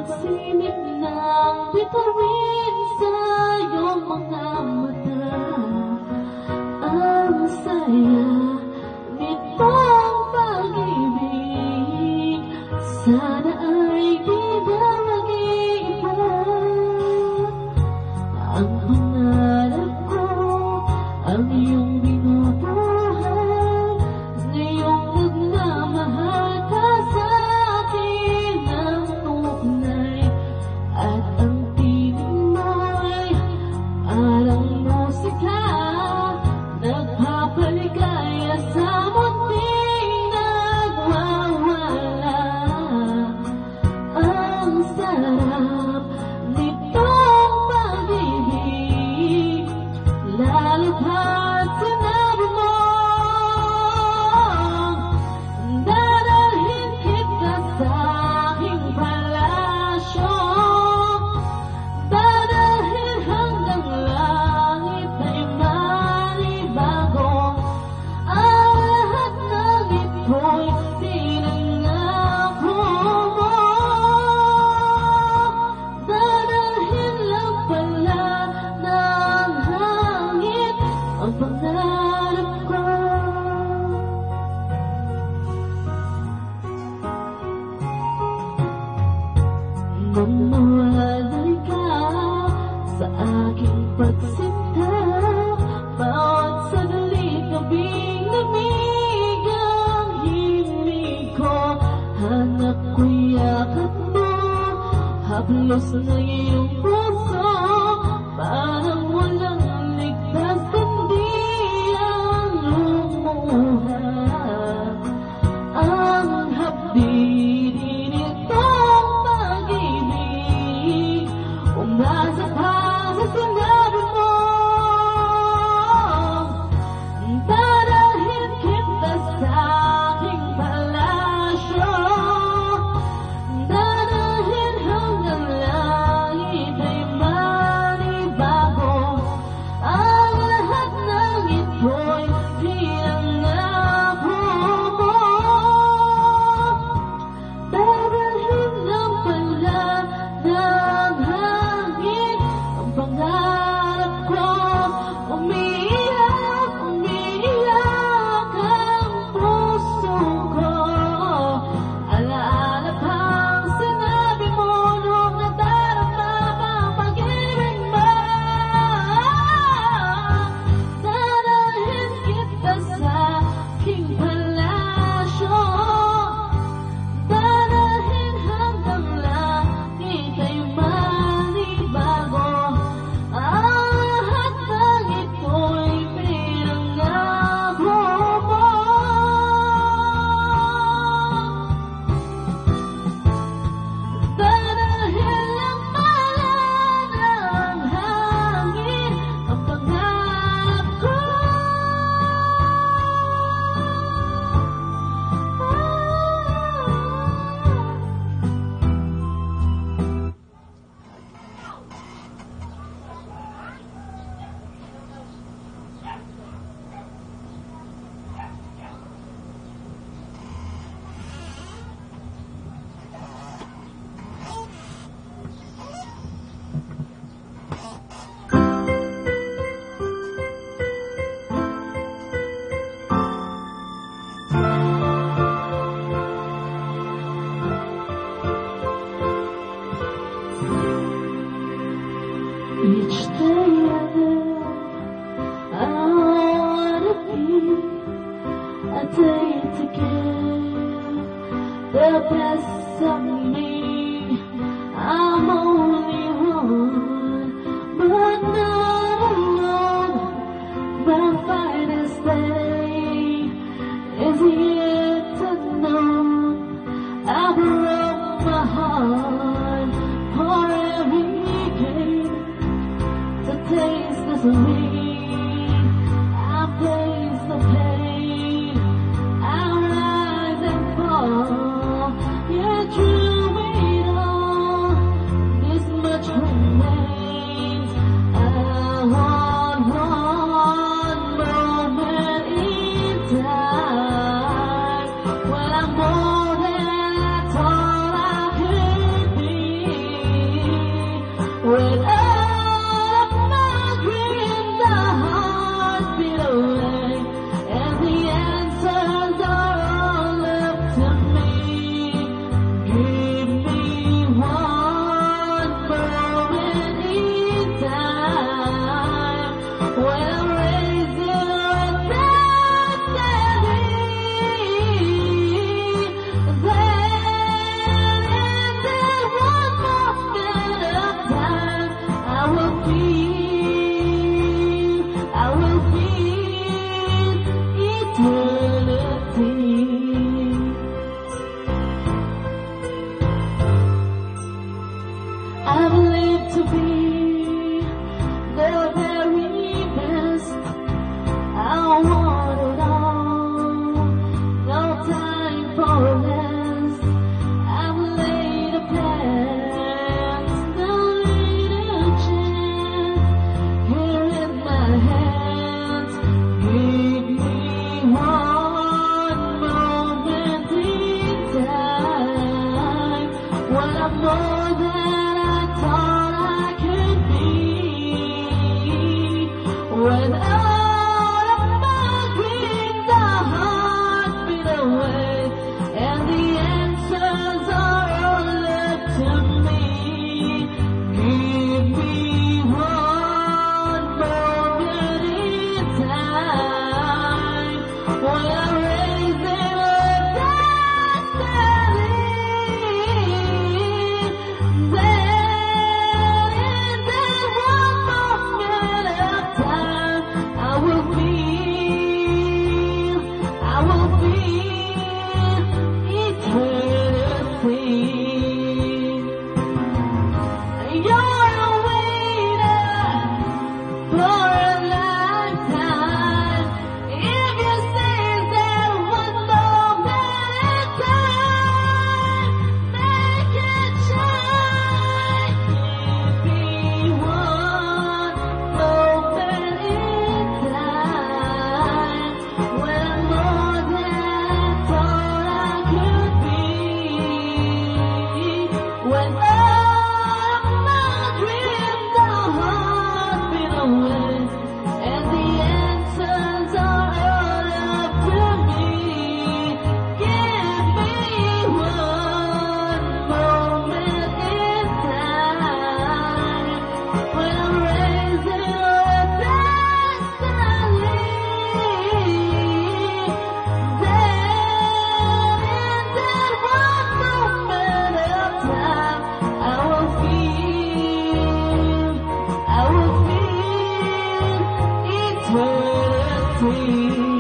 pagsilip ng bituin sa iyong mga mata. Ang saya nitong pag-ibig, sana ay di na mag-iiba. Ang pangarap ko, ang iyong binubuhay, ngayong nagmamahal ka sa akin ng tunay. At ang piling mo'y parang musika, nagpapaligaya sa munting nagwawala. Ang sarap nitong pag-ibig, lalo pa't sinabi mo, dadalhin kita sa aking palasyo, dadalhin hanggang langit ay manibago. Ang lahat ng ito'y tinangako mo, dadalhin lang pala ng hangin ang pangarap ko. Mamuhalay ka sa aking pagsinta, bawat saglit gabing lamig ang himig ko. Hanap ko yakap mo, haplos ng iyong puso, parang walang ligtas kundi ang lumuha. Ang hapdin nitong pag-ibig, umasa pa sa sinabi mo, dadalhin kita sa aking palasyo, dadalhin hanggang langit ay manibago. Ang lahat ng ito'y pinangako mo, dadalhin lang pala ng hangin ang pangarap ko. Umiiyak, umiiyak ang puso ko, alaala pang sinabi mo nung nadarama ang pag-ibig mo. Dadalhin kita sa aking palasyo, dadalhin hanggang langit ay manibago. Ang lahat ng ito'y pinangako mo, dadalhin lang pala ng hangin ang pangarap ko. Each day I live, I wanna be a day to give the best of me. I'm only one, but not alone. My finest day is yet to know. I broke my heart for every day. To taste the sweet, I face the pain, I rise and fall. Yet you When all of my dreams are heartbeat away, and the answers are all left to me. Give me one moment in time when I'm raising a destiny. Then in that one moment of time, I will feel eternity. You're a waiter for a lifetime. If you say that one moment in time, make it shine. Give me one moment in time when I'm more than all I could be. When all of my dreams are heartbeat away, and the answers are all up to me. Give me one moment in time when I'm raising a destiny. Then in that one moment of time, I will feel eternity.